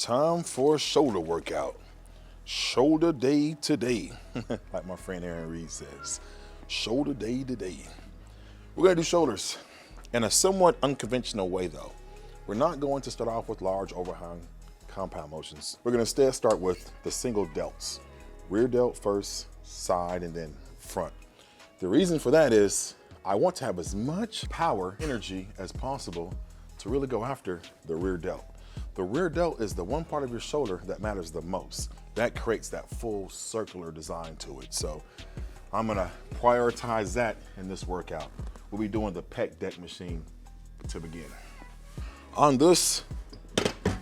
Time for a shoulder workout. Shoulder day today. Like my friend Aaron Reed says. Shoulder day today. We're gonna do shoulders in a somewhat unconventional way though. We're not going to start off with large overhang compound motions. We're gonna instead start with the single delts. Rear delt first, side, and then front. The reason for that is I want to have as much power, energy as possible to really go after the rear delt. The rear delt is the one part of your shoulder that matters the most. That creates that full circular design to it. So I'm gonna prioritize that in this workout. We'll be doing the pec deck machine to begin. On this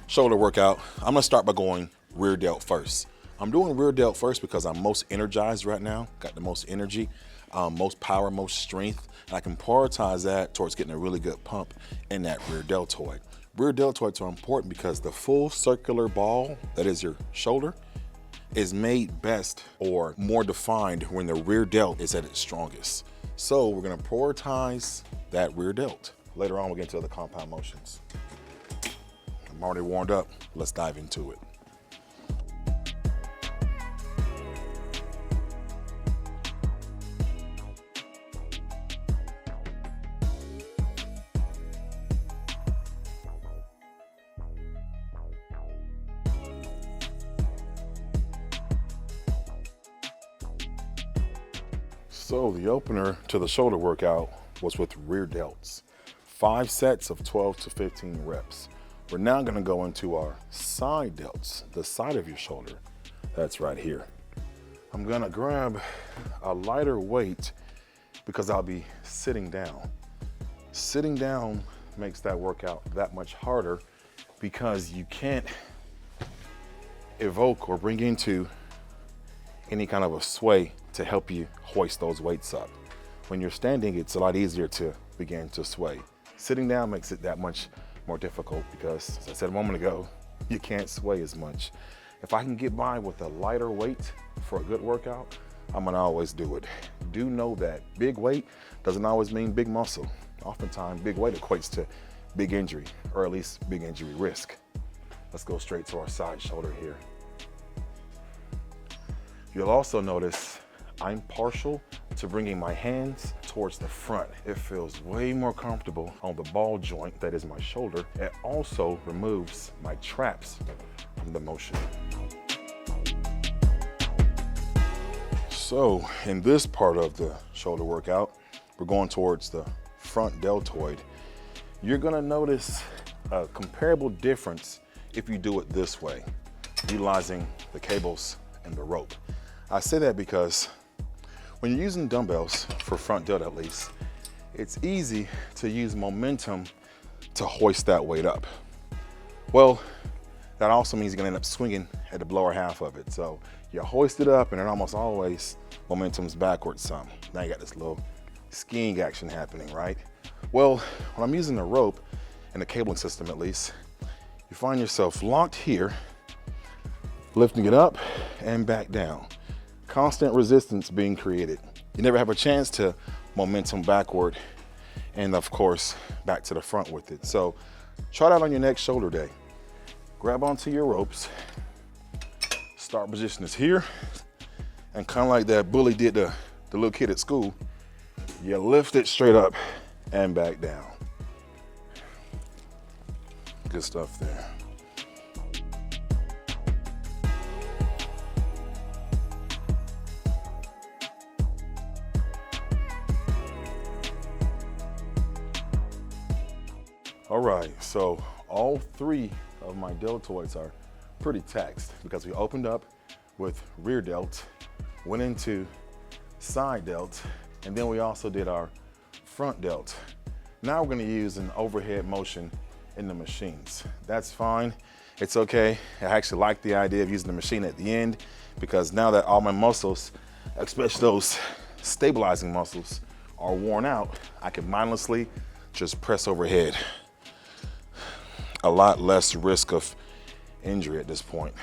shoulder workout, I'm gonna start by going rear delt first. I'm doing rear delt first because I'm most energized right now, got the most energy, most power, most strength, and I can prioritize that towards getting a really good pump in that rear deltoid. Rear deltoids are important because the full circular ball that is your shoulder is made best or more defined when the rear delt is at its strongest. So we're gonna prioritize that rear delt. Later on, we'll get into other compound motions. I'm already warmed up. Let's dive into it. So the opener to the shoulder workout was with rear delts. 5 sets of 12 to 15 reps. We're now gonna go into our side delts, the side of your shoulder. That's right here. I'm gonna grab a lighter weight because I'll be sitting down. Sitting down makes that workout that much harder because you can't evoke or bring into any kind of a sway to help you hoist those weights up. When you're standing, it's a lot easier to begin to sway. Sitting down makes it that much more difficult because, as I said a moment ago, you can't sway as much. If I can get by with a lighter weight for a good workout, I'm gonna always do it. Do know that big weight doesn't always mean big muscle. Oftentimes, big weight equates to big injury, or at least big injury risk. Let's go straight to our side shoulder here. You'll also notice I'm partial to bringing my hands towards the front. It feels way more comfortable on the ball joint that is my shoulder. It also removes my traps from the motion. So in this part of the shoulder workout, we're going towards the front deltoid. You're gonna notice a comparable difference if you do it this way, utilizing the cables and the rope. I say that because when you're using dumbbells, for front delt at least, it's easy to use momentum to hoist that weight up. Well, that also means you're gonna end up swinging at the lower half of it. So you hoist it up and then almost always momentum's backwards some. Now you got this little skiing action happening, right? Well, when I'm using the rope and the cabling system at least, you find yourself locked here, lifting it up and back down. Constant resistance being created. You never have a chance to momentum backward and of course back to the front with it. So try that on your next shoulder day. Grab onto your ropes. Start position is here, and kind of like that bully did the little kid at school, you lift it straight up and back down. Good stuff there. All right, so all 3 of my deltoids are pretty taxed because we opened up with rear delt, went into side delt, and then we also did our front delt. Now we're gonna use an overhead motion in the machines. That's fine, it's okay. I actually like the idea of using the machine at the end because now that all my muscles, especially those stabilizing muscles, are worn out, I can mindlessly just press overhead. A lot less risk of injury at this point.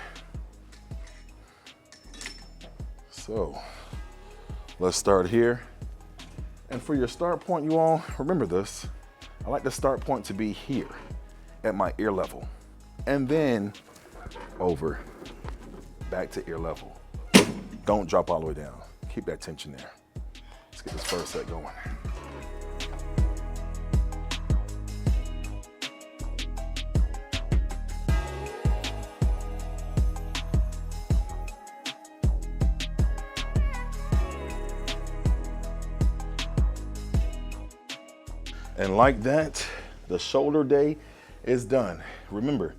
So let's start here. And for your start point, you all, remember this. I like the start point to be here at my ear level. And then over, back to ear level. Don't drop all the way down. Keep that tension there. Let's get this first set going. And like that, the shoulder day is done. Remember,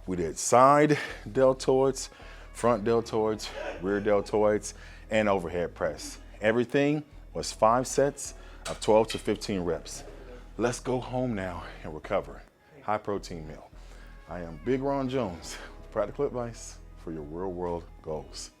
we did side deltoids, front deltoids, rear deltoids, and overhead press. Everything was 5 sets of 12 to 15 reps. Let's go home now and recover. High protein meal. I am Big Ron Jones, with practical advice for your real world goals.